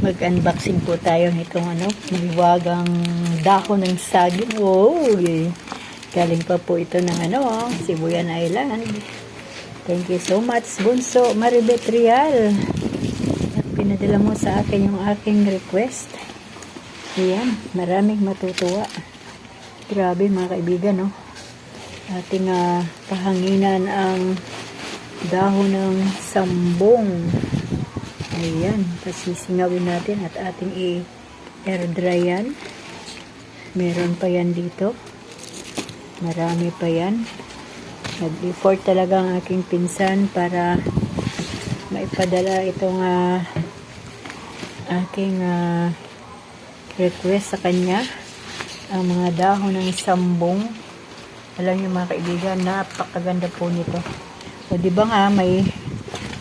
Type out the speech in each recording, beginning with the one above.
Mag-unboxing po tayo nitong mahiwagang dahon ng saging. Oh, galing pa po ito ng Sibuyan Island. Thank you so much, Bunso Maribet Real. At pinadala mo sa akin yung aking request. Ayan, maraming matutuwa. Grabe mga kaibigan, no? Ating pahanginan ang dahon ng sambong. Ayan, pasisingawin natin at ating i-air dry yan. Meron pa yan dito. Marami pa yan. Nag-effort talaga ang aking pinsan para maipadala itong aking request sa kanya. Ang mga dahon ng sambong. Alam niyo mga kaibigan, napakaganda po nito. O diba nga, may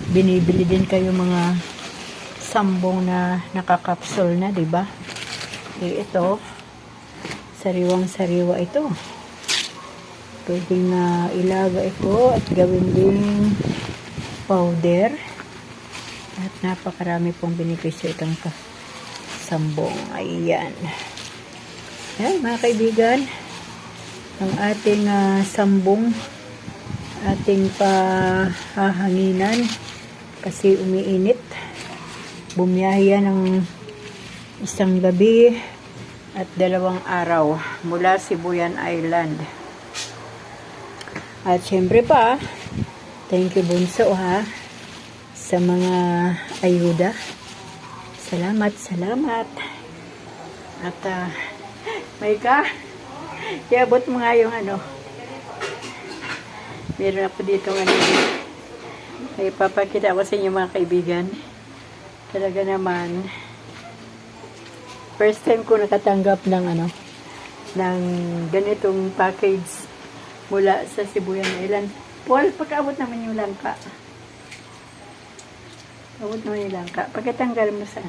binibili din kayo mga sambong na nakakapsul na, diba? Ito, sariwang-sariwa ito. Pwedeng ilaga ito at gawin ding powder. At napakarami pong benepisyo itong sambong. Ayan. Ayan, mga kaibigan, ang ating sambong, ating pahahanginan kasi umiinit. Bumiyahe yan ng isang gabi at 2 araw mula Sibuyan Island. At syempre pa, thank you Bunso sa mga ayuda. Salamat. At Maika, iabot mo nga yung meron ako dito ay papakita ko sa inyo mga kaibigan. Talaga naman first time ko nakatanggap ng ng ganitong package mula sa Sibuyan Island. Paul, pagkaabot naman yung langka. Abot naman yung langka. Pagkatanggal mo sa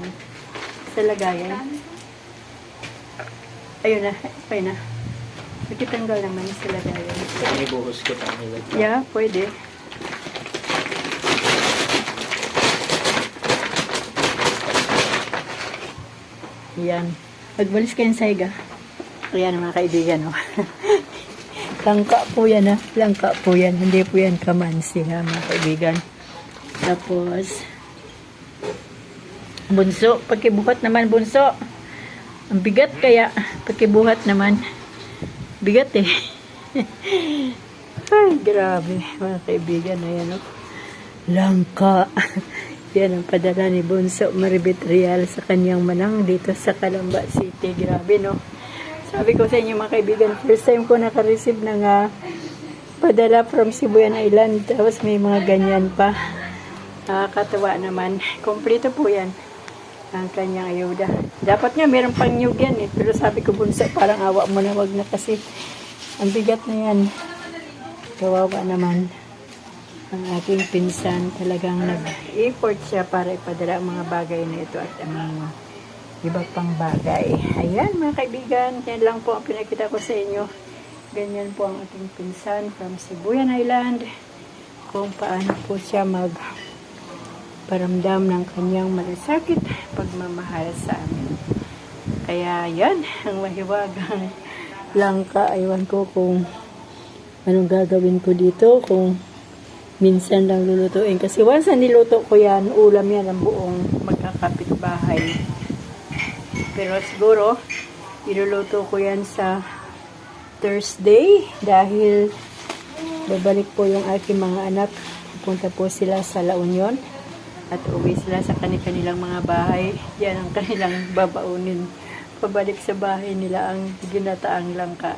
sa lagayan. Ayun na. Pagkatanggal naman sa lagayan. May buhos ko pa. Yeah, pwede. Yan. Magbalis kayo sa higa. Ayan mga kaibigan. Langka po yan Langka po yan. Hindi po yan kamansi mga kaibigan. Tapos Bunso. Pagkibuhat naman Bunso. Ang bigat kaya. Pagkibuhat naman. Bigat Ay, grabe. Mga kaibigan. Ayan Langka. Yan ang padala ni Bunso Maribet Real sa kanyang manang dito sa Calamba City. Grabe, no? Sabi ko sa inyo mga kaibigan, first time ko naka-receive ng padala from Sibuyan Island. Tapos may mga ganyan pa. Katawa naman. Kompleto po yan ang kanyang ayuda. Dapat nga meron pang nyug yan Pero sabi ko Bunso, parang awa mo na, wag na kasi ang bigat na yan. Kawawa naman. Ang aking pinsan talagang nag-effort siya para ipadala ang mga bagay na ito at ang mga iba pang bagay. Ayan mga kaibigan, yan lang po ang pinakita ko sa inyo. Ganyan po ang aking pinsan from Sibuyan Island. Kung paano po siya magparamdam ng kanyang malasakit pagmamahal sa amin. Kaya yan, ang mahiwagang langka. Aywan ko kung anong gagawin ko dito, kung minsan lang lulutuin. Kasi once na niluto ko yan, ulam yan ang buong magkakapitbahay. Pero siguro, iluluto ko yan sa Thursday dahil babalik po yung aking mga anak. Pupunta po sila sa La Union at uwi sila sa kanilang mga bahay. Yan ang kanilang babaunin. Pabalik sa bahay nila ang ginataang langka.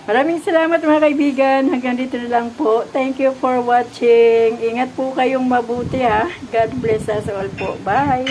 Maraming salamat mga kaibigan. Hanggang dito na lang po. Thank you for watching. Ingat po kayong mabuti God bless us all po. Bye!